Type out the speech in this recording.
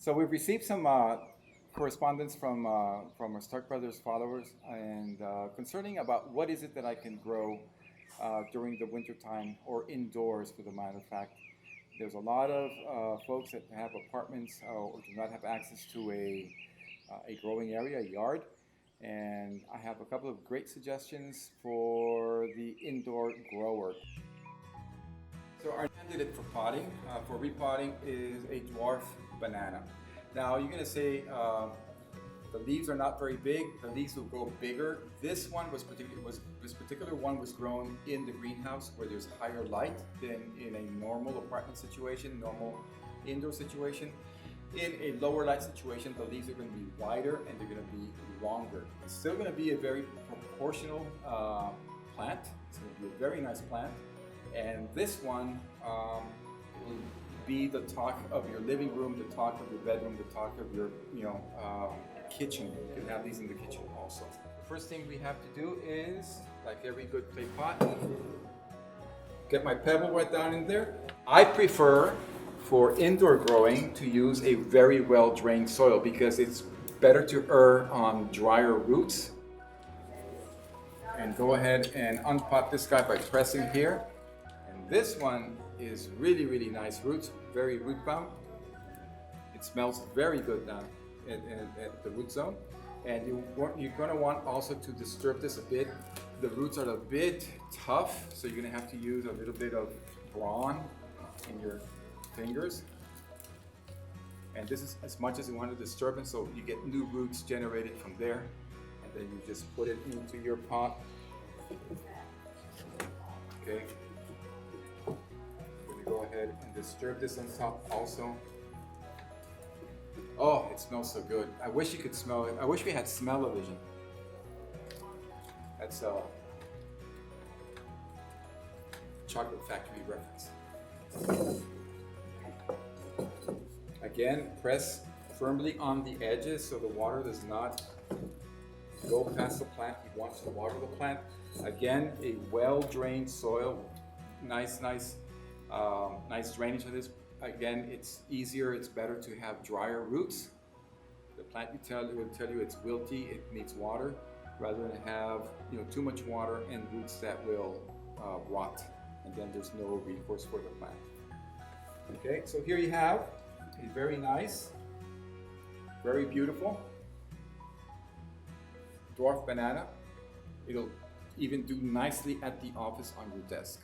So we've received some correspondence from our Stark Brothers followers and concerning about what is it that I can grow during the winter time or indoors, for the matter of fact. There's a lot of folks that have apartments or do not have access to a growing area, a yard, and I have a couple of great suggestions for the indoor grower. So our candidate for potting, for repotting, is a dwarf banana. Now you're going to say the leaves are not very big. The leaves will grow bigger. This particular one was grown in the greenhouse where there's higher light than in a normal apartment situation, normal indoor situation. In a lower light situation, the leaves are going to be wider and they're going to be longer. It's still going to be a very proportional plant. It's going to be a very nice plant. And this one will be the talk of your living room, the talk of your bedroom, the talk of your kitchen. You can have these in the kitchen also. The first thing we have to do is, like every good clay pot, get my pebble right down in there. I prefer for indoor growing to use a very well drained soil because it's better to err on drier roots. And go ahead and unpot this guy by pressing here. This one is really, really nice roots, very root bound. It smells very good down at the root zone. And you're going to want also to disturb this a bit. The roots are a bit tough, so you're going to have to use a little bit of brawn in your fingers. And this is as much as you want to disturb it, so you get new roots generated from there. And then you just put it into your pot. Okay. Go ahead and disturb this on top also. Oh, it smells so good. I wish you could smell it. I wish we had smell-o-vision. That's a chocolate factory reference. Again, press firmly on the edges so the water does not go past the plant. You want to water the plant. Again, a well-drained soil. Nice drainage of this. Again, it's easier, it's better to have drier roots. The plant will tell you it's wilty, it needs water, rather than have too much water and roots that will rot, and then there's no recourse for the plant. Okay, so here you have a very nice, very beautiful dwarf banana. It'll even do nicely at the office on your desk.